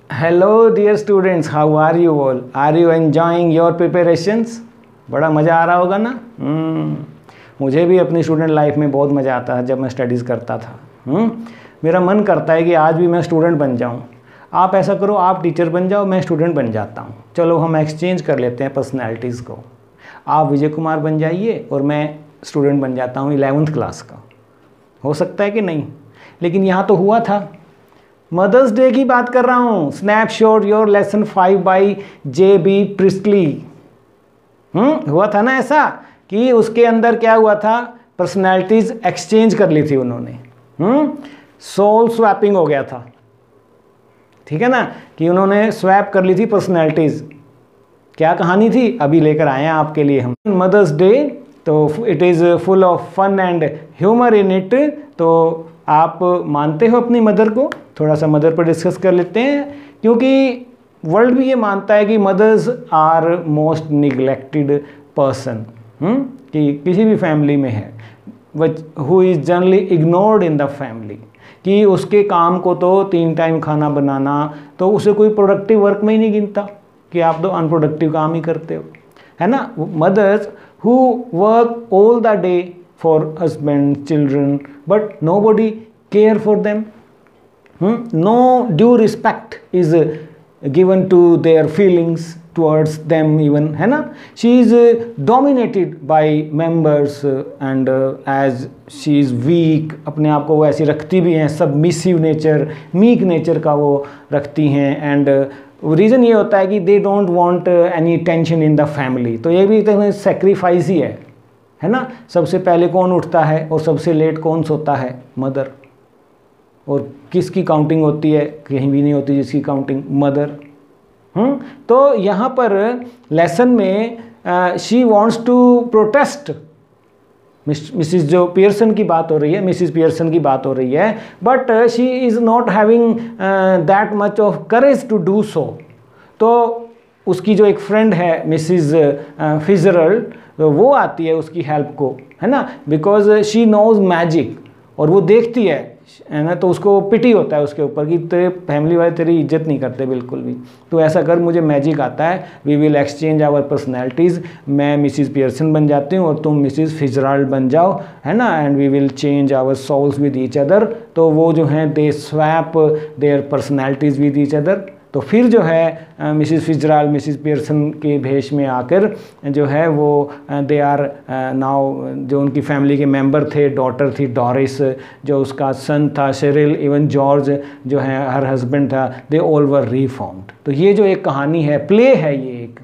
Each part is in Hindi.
Hello dear students, how are you all? Are you enjoying your preparations? बड़ा मज़ा आ रहा होगा ना। मुझे भी अपनी स्टूडेंट लाइफ में बहुत मज़ा आता है जब मैं स्टडीज़ करता था। मेरा मन करता है कि आज भी मैं स्टूडेंट बन जाऊं। आप ऐसा करो, आप टीचर बन जाओ, मैं स्टूडेंट बन जाता हूं। चलो हम एक्सचेंज कर लेते हैं पर्सनैलिटीज़ को। आप विजय कुमार बन जाइए और मैं स्टूडेंट बन जाता हूँ 11th क्लास का। हो सकता है कि नहीं? लेकिन यहाँ तो हुआ था। मदर्स डे की बात कर रहा हूँ। Snapshot your lesson 5 by JB. Priestly. हुआ था ना ऐसा कि उसके अंदर क्या हुआ था, पर्सनैलिटीज एक्सचेंज कर ली थी उन्होंने। सोल स्वैपिंग हो गया था, ठीक है ना, कि उन्होंने स्वैप कर ली थी पर्सनैलिटीज। क्या कहानी थी अभी लेकर आए हैं आपके लिए हम। मदर्स डे तो it is full of fun and humour in it. तो आप मानते हो अपनी मदर को? थोड़ा सा मदर पर डिस्कस कर लेते हैं, क्योंकि वर्ल्ड भी ये मानता है कि mothers are most neglected person, कि किसी भी फैमिली में है who is generally ignored in the family, कि उसके काम को तो 3 टाइम खाना बनाना, तो उसे कोई प्रोडक्टिव वर्क में ही नहीं गिनता, कि आप तो अनप्रोडक्टिव काम ही करते हो, है ना। Mothers who work all the day for husband children but nobody care for them. No due respect is given to their feelings towards them even, है ना। She is dominated by members and as she is weak, अपने आप को वो ऐसी रखती भी हैं, submissive nature, meek nature का वो रखती हैं। एंड रीज़न ये होता है कि they don't want any tension in the family। तो ये भी एक सेक्रीफाइस ही है ना। सबसे पहले कौन उठता है और सबसे लेट कौन सोता है? मदर। और किसकी काउंटिंग होती है? कहीं भी नहीं होती जिसकी काउंटिंग, मदर। तो यहाँ पर लेसन में she wants to protest. Mrs जो पियर्सन की बात हो रही है, मिसिस पियर्सन की बात हो रही है, but she is not having that much of courage to do so. तो उसकी जो एक फ्रेंड है मिसिस फिजरल्ड, तो वो आती है उसकी हेल्प को, है ना, बिकॉज शी नोज मैजिक। और वो देखती है ना, तो उसको पिटी होता है उसके ऊपर कि तेरे फैमिली वाले तेरी इज्जत नहीं करते बिल्कुल भी। तो ऐसा कर, मुझे मैजिक आता है, we will exchange our personalities. मैं मिसिस पियर्सन बन जाती हूँ और तुम मिसिस फिजरल्ड बन जाओ, है ना, and we will change our souls with each other. तो वो जो हैं they swap their personalities with each other. तो फिर जो है मिसिस फिजरल्ड मिसिस पियर्सन के भेष में आकर जो है वो दे आर नाउ, जो उनकी फैमिली के मेंबर थे, डॉटर थी डोरिस, जो उसका सन था शेरिल, इवन जॉर्ज जो है हर हस्बैंड था, दे ऑल वर रीफॉर्म्ड। तो ये जो एक कहानी है, प्ले है ये एक,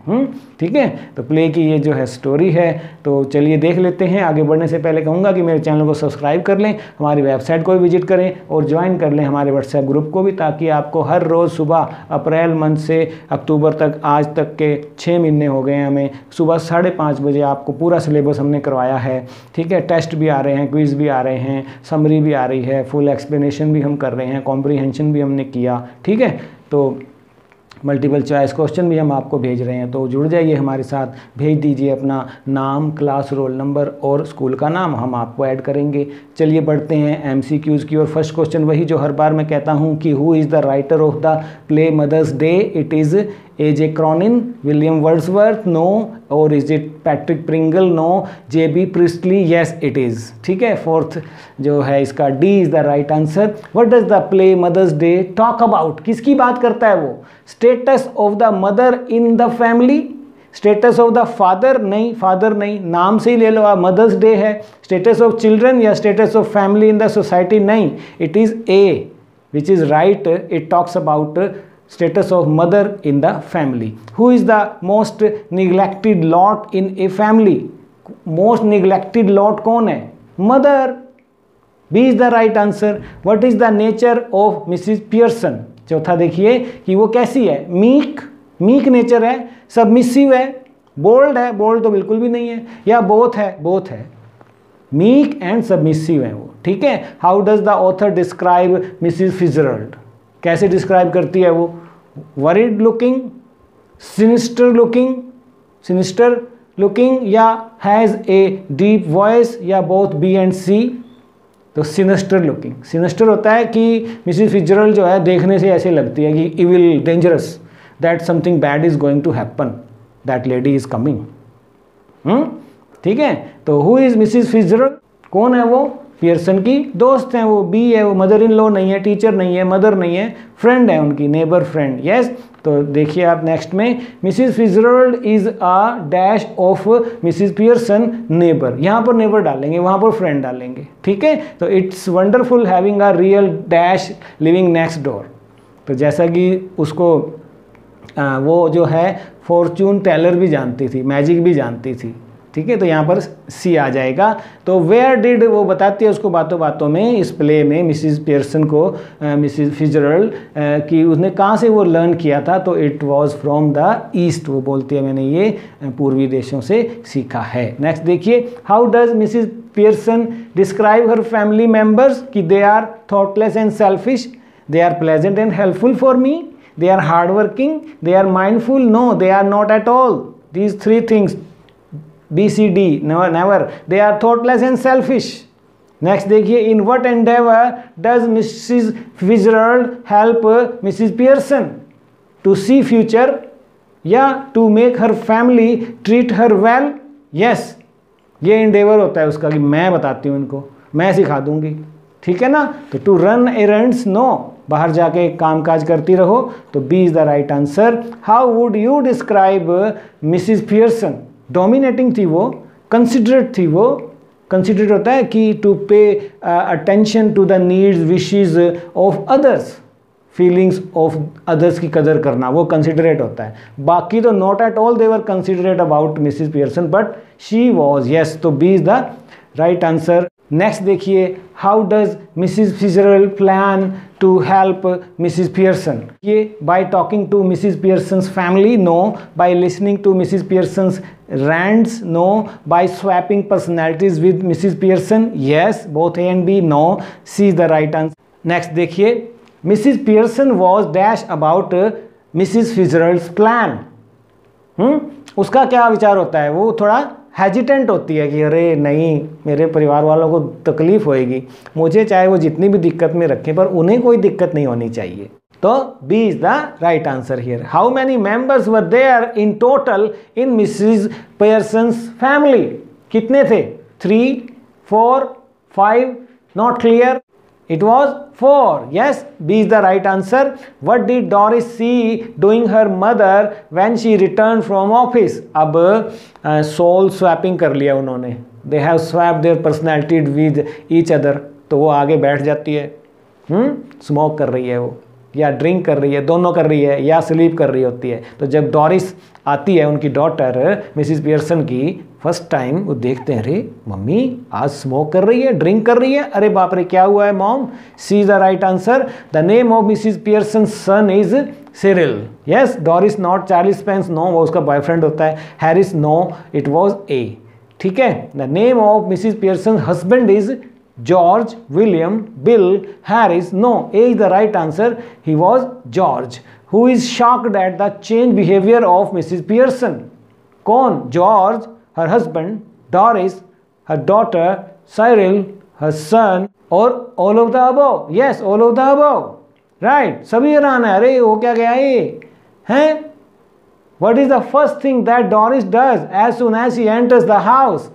ठीक है। तो प्ले की ये जो है स्टोरी है। तो चलिए देख लेते हैं। आगे बढ़ने से पहले कहूँगा कि मेरे चैनल को सब्सक्राइब कर लें, हमारी वेबसाइट को भी विजिट करें और ज्वाइन कर लें हमारे व्हाट्सएप ग्रुप को भी, ताकि आपको हर रोज़ सुबह अप्रैल मंथ से अक्टूबर तक, आज तक के 6 महीने हो गए हैं हमें, सुबह 5:30 बजे आपको पूरा सिलेबस हमने करवाया है, ठीक है। टेस्ट भी आ रहे हैं, क्विज़ भी आ रहे हैं, समरी भी आ रही है, फुल एक्सप्लेनेशन भी हम कर रहे हैं, कॉम्प्रीहेंशन भी हमने किया, ठीक है। तो मल्टीपल चॉइस क्वेश्चन भी हम आपको भेज रहे हैं। तो जुड़ जाइए हमारे साथ, भेज दीजिए अपना नाम, क्लास, रोल नंबर और स्कूल का नाम, हम आपको ऐड करेंगे। चलिए बढ़ते हैं MCQs की। और फर्स्ट क्वेश्चन वही जो हर बार मैं कहता हूँ कि who is the writer of the play Mother's Day? It is A.J. Cronin, William Wordsworth, no, और is it Patrick Pringle? No. J.B. Priestley? Yes it is, ठीक है। फोर्थ जो है इसका D is the right answer. What does the play Mother's Day talk about? किसकी बात करता है वो? Status of the mother in the family? Status of the father? नहीं, फादर नहीं, नाम से ही ले लो आप, मदर्स डे है। स्टेटस ऑफ चिल्ड्रन या status of family in the society? नहीं, it is A which is right. It talks about status of mother in the family. Who is the most neglected lot in a family? Most neglected lot कौन है? Mother. B is the right answer. What is the nature of Mrs. Pearson? चौथा देखिए कि वो कैसी है? meek nature है, submissive है, bold है, bold तो बिल्कुल भी नहीं है, या both है? both है, meek and submissive है वो, ठीक है। How does the author describe Mrs. Fitzgerald? कैसे डिस्क्राइब करती है वो? वरीड लुकिंग, सिनिस्टर लुकिंग, या हैज़ ए डीप वॉइस, या बोथ B and C? तो सिनेस्टर लुकिंग, सिनेस्टर होता है कि मिसिस फिट्जरल्ड जो है देखने से ऐसे लगती है कि evil, dangerous, that something bad is going to happen, that lady is coming. ठीक है, तो हु इज मिसिस फिट्जरल्ड, कौन है वो? पियर्सन की दोस्त हैं वो, बी है वो, मदर इन लॉ नहीं है, टीचर नहीं है, मदर नहीं है, फ्रेंड है उनकी, नेबर फ्रेंड। यस, तो देखिए आप नेक्स्ट में, Mrs Fitzgerald is a dash of Mrs Pearson neighbour, यहाँ पर नेबर डालेंगे, वहाँ पर फ्रेंड डालेंगे। ठीक है, तो it's wonderful having a real dash living next door. तो जैसा कि उसको वो जो है फॉर्चून टेलर भी जानती थी, मैजिक भी जानती थी। ठीक है, तो यहाँ पर सी आ जाएगा। तो वेयर डिड, वो बताती है उसको बातों बातों में इस प्ले में मिसिस पियर्सन को, मिसिस फिट्जरल्ड कि उसने कहाँ से वो लर्न किया था, तो it was from the east, वो बोलती है मैंने ये पूर्वी देशों से सीखा है। नेक्स्ट देखिए, how does Mrs Pearson describe her family members कि they are thoughtless and selfish, they are pleasant and helpful for me, they are hardworking, they are mindful, no they are not at all, these three things BCD, never, they are thoughtless and selfish. Next देखिए, in what endeavor does Mrs. Fitzgerald help Mrs. Pearson to see future या to make her family treat her well? Yes, ये endeavor होता है उसका कि मैं बताती हूँ इनको, मैं सिखा दूंगी। ठीक है ना, तो टू रन एरंड्स, नो, बाहर जाके काम काज करती रहो, तो B is the right answer. How would you describe Mrs Pearson, dominating थी वो, कंसिडरेट थी वो, कंसिडरेट होता है कि to pay attention to the needs wishes of others, feelings of others की कदर करना, वो कंसिडरेट होता है। बाकी तो not at all they were considerate about Mrs Pearson, but she was. Yes, तो B is the right answer. Next देखिए, how does Mrs Fitzgerald plan to help Mrs Pearson? ये by talking to Mrs Pearson's family, no, by listening to Mrs Pearson's rants, no, by swapping personalities with Mrs Pearson, yes, both A and B, no, C is the right answer. Next देखिए, Mrs Pearson was dash about Mrs Fitzgerald's plan. उसका क्या विचार होता है? वो थोड़ा हेजिटेंट होती है कि अरे नहीं, मेरे परिवार वालों को तकलीफ होएगी, मुझे चाहे वो जितनी भी दिक्कत में रखें पर उन्हें कोई दिक्कत नहीं होनी चाहिए। तो B is the right answer here. How many members were there in total in Mrs Pearson's family? कितने थे? 3, 4, 5, not clear. It was 4. Yes, B is the right answer. What did Doris see doing her mother when she returned from office? अब soul swapping कर लिया उन्होंने. They have swapped their personality with each other. तो वो आगे बैठ जाती है, स्मोक कर रही है वो, या ड्रिंक कर रही है, दोनों कर रही है, या स्लीप कर रही होती है। तो जब डॉरिस आती है, उनकी डॉटर मिसिस पियर्सन की, फर्स्ट टाइम वो देखते हैं, अरे मम्मी आज स्मोक कर रही है, ड्रिंक कर रही है, अरे बाप रे क्या हुआ है mom? C is the right answer. The name of Mrs Pearson son is Cyril. Yes, Doris not Charlie Spence, no, वो उसका बॉयफ्रेंड होता है। Harris, no, it was A. ठीक है, the name of Mrs Pearson husband is George, William, Bill, Harris, no, A is the right answer. He was George. Who is shocked at the changed behavior of Mrs. Pearson? कौन? George, her husband, Doris, her daughter, Cyril, her son, or all of the above? Yes, all of the above. Right. सभी हैरान है, अरे वो क्या गया ये हैं? What is the first thing that Doris does as soon as she enters the house?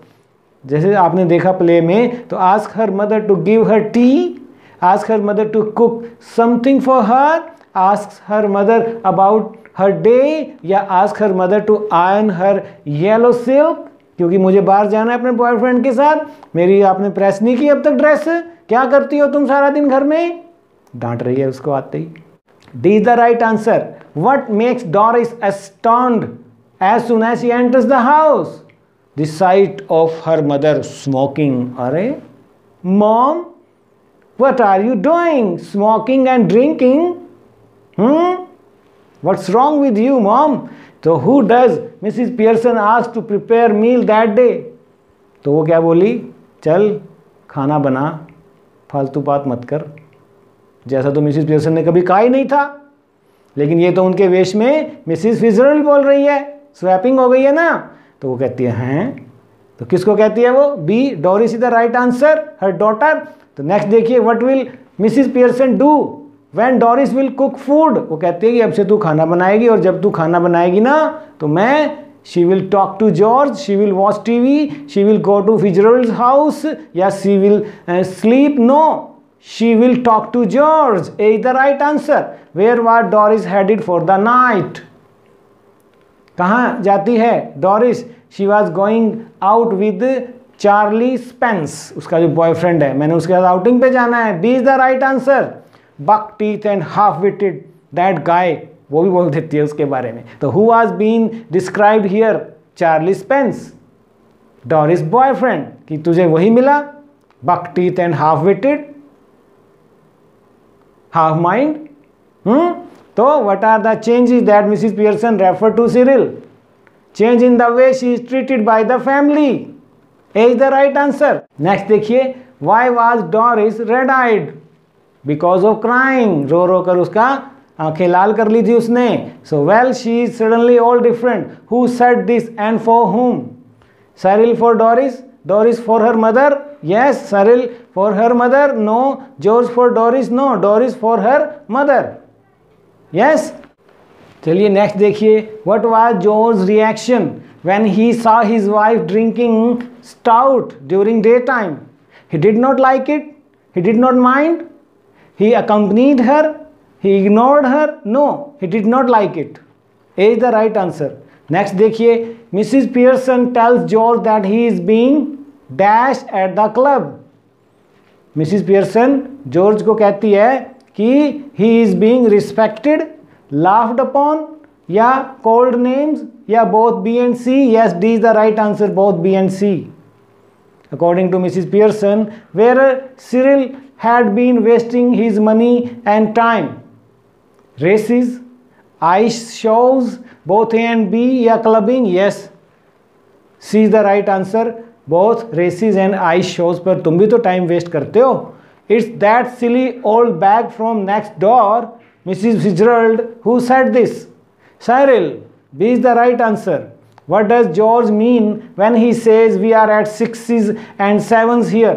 जैसे आपने देखा प्ले में, तो ask her mother to give her tea, ask her mother to cook something for her, ask her mother about her day, या ask her mother to iron her yellow silk, क्योंकि मुझे बाहर जाना है अपने बॉयफ्रेंड के साथ, मेरी आपने प्रेस नहीं की अब तक ड्रेस, क्या करती हो तुम सारा दिन घर में? डांट रही है उसको आते ही। D is the right answer. What makes Doris astonished as soon as she enters the house? The sight of her mother smoking. अरे mom, what are you doing? Smoking and drinking? What's wrong with you, mom? So who does Mrs. Pearson ask to prepare meal that day? तो वो क्या बोली? चल खाना बना, फालतू बात मत कर। जैसा तो मिसिस पियर्सन ने कभी कहा ही नहीं था, लेकिन ये तो उनके वेश में मिसिस फिट्जरल्ड बोल रही है, स्वैपिंग हो गई है ना। तो वो कहती है, हैं तो किसको कहती है वो? B, Doris is the right answer, her daughter. तो नेक्स्ट देखिए, what will Mrs Pearson do when Doris will cook food? वो कहती है कि अब से तू खाना बनाएगी, और जब तू खाना बनाएगी ना तो मैं, she will talk to George, she will watch TV, she will go to Fitzgerald's house, या she will sleep? No, she will talk to George. A is the right answer. Where was Doris headed for the night? कहाँ जाती है Doris? She was going out with Charlie Spence, उसका जो बॉयफ्रेंड है, मैंने उसके साथ आउटिंग पे जाना है। B is the right answer. Buck teeth and half-witted, that guy, वो भी बोल देती है उसके बारे में। तो who was been described here? Charlie Spence, Doris boyfriend, कि तुझे वही मिला, buck teeth and half witted, half mind. तो what are the changes that Mrs Pearson refer to Cyril? Change in the way she is treated by the family. A is the right answer. Next देखिए, why was Doris red eyed? Because of crying, रो रो कर उसका आंखें लाल कर ली थी उसने। So well she is suddenly all different. Who said this and for whom? Cyril for Doris, Doris for her mother, yes, Cyril for her mother, no, George for Doris, no, Doris for her mother, yes। चलिए नेक्स्ट देखिए, what was George's reaction when he saw his wife drinking stout during daytime? He did not like it, he did not mind, he accompanied her, he ignored her, no, he did not like it। A is the right answer। Next देखिए, Mrs Pearson tells George that he is being dash at the club. Mrs Pearson George को कहती है कि he is being respected, laughed upon, या कॉल्ड नेम्स, या both B and C? Yes, D is the right answer, both B and C. According to Mrs. Pearson, where Cyril had been wasting his money and time? Races, ice shows, both A and B, या clubbing? Yes, C is the right answer, both races and ice shows पर तुम भी तो टाइम वेस्ट करते हो। It's that silly old bag from next door, Mrs. Fitzgerald, who said this? Cyril, B is the right answer। What does George mean when he says we are at 6s and 7s here?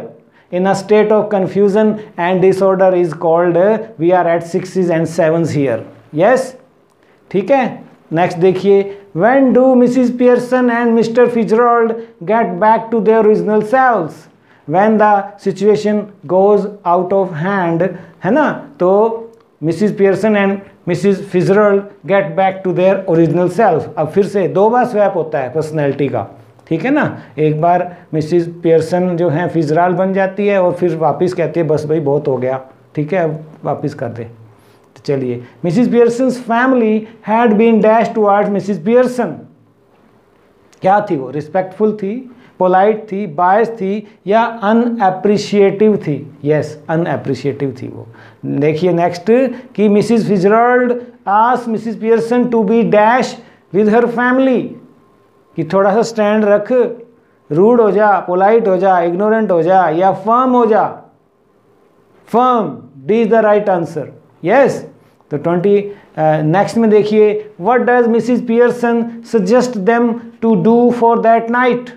In a state of confusion and disorder is called we are at 6s and 7s here. Yes? ठीक है। नेक्स्ट देखिए, when do Mrs. Pearson and Mr. Fitzgerald get back to their original selves? When the situation goes out of hand, है ना? तो Mrs Pearson and Mrs Fitzgerald get back to their original self. अब फिर से दो बार स्वैप होता है पर्सनैलिटी का, ठीक है ना? एक बार मिसिस पियर्सन जो है फिजराल बन जाती है और फिर वापस कहती है बस भाई बहुत हो गया, ठीक है अब वापस कर दे। तो चलिए, Mrs Pearson's family had been dash towards Mrs Pearson. क्या थी वो? रिस्पेक्टफुल थी, पोलाइट थी, बायस थी, या अनएप्रिशिएटिव थी? यस, अनएप्रिशिएटिव थी वो। देखिए नेक्स्ट कि Mrs Fitzgerald asked Mrs Pearson to be dash with her family, कि थोड़ा सा स्टैंड रख, रूड हो जा, पोलाइट हो जा, इग्नोरेंट हो जा, या फर्म हो जा। Firm, D is the right answer. Yes. तो 20 नेक्स्ट में देखिए, what does Mrs Pearson suggest them to do for that night?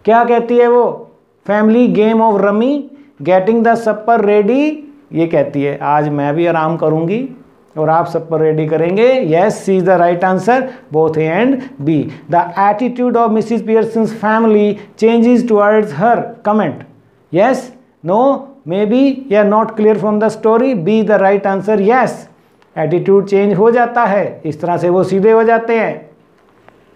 क्या कहती है वो? Family game of rummy, getting the supper ready, ये कहती है आज मैं भी आराम करूंगी और आप सपर रेडी करेंगे। Yes, C is the right answer, both A and B. The attitude of Mrs Pearson's family changes towards her, comment. Yes, no, maybe, या not clear from the story? B the right answer. Yes, attitude change हो जाता है, इस तरह से वो सीधे हो जाते हैं,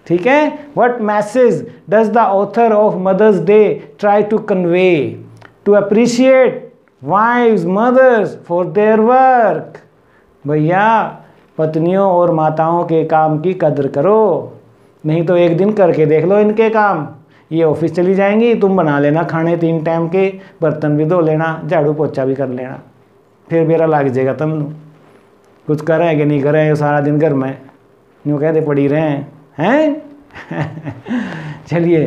ठीक है। What message does the author of Mother's Day try to convey? To appreciate wives, mothers for their work. भैया पत्नियों और माताओं के काम की कदर करो, नहीं तो एक दिन करके देख लो इनके काम। ये ऑफिस चली जाएंगी, तुम बना लेना खाने 3 टाइम के, बर्तन भी धो लेना, झाड़ू पोछा भी कर लेना, फिर मेरा लग जाएगा तुम कुछ करें कि नहीं करें, सारा दिन घर में यूँ कहते पड़ी रहे हैं। चलिए,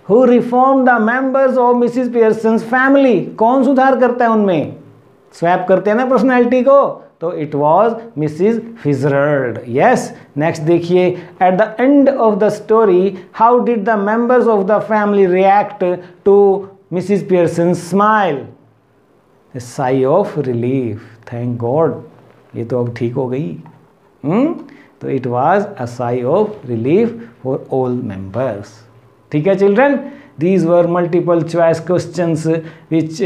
who reform the members of Mrs Pearson's family? कौन सुधार करता है उनमें? स्वैप करते हैं ना पर्सनैलिटी को, तो it was Mrs Fitzgerald. Yes, next देखिए, at the end of the story how did the members of the family react to Mrs Pearson smile? Sigh of relief, thank God, ये तो अब ठीक हो गई। तो it was a sigh of relief for all members. ठीक है children, these were multiple choice questions which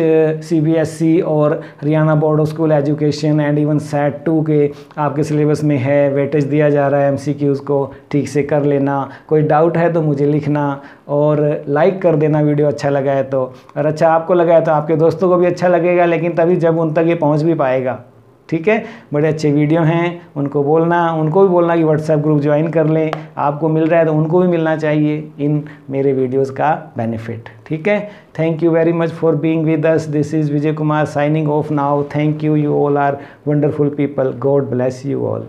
CBSE और Haryana board of school education and even set 2 के आपके सिलेबस में है। वेटेज दिया जा रहा है MCQs को, ठीक से कर लेना। कोई डाउट है तो मुझे लिखना और लाइक कर देना वीडियो अच्छा लगा है तो, और अच्छा आपको लगा है तो आपके दोस्तों को भी अच्छा लगेगा, लेकिन तभी जब उन तक ये पहुंच भी पाएगा। ठीक है, बड़े अच्छे वीडियो हैं, उनको भी बोलना कि व्हाट्सएप ग्रुप ज्वाइन कर लें। आपको मिल रहा है तो उनको भी मिलना चाहिए इन मेरे वीडियोस का बेनिफिट। ठीक है, thank you very much for being with us. This is Vijay Kumar signing off now. Thank you, you all are wonderful people. God bless you all.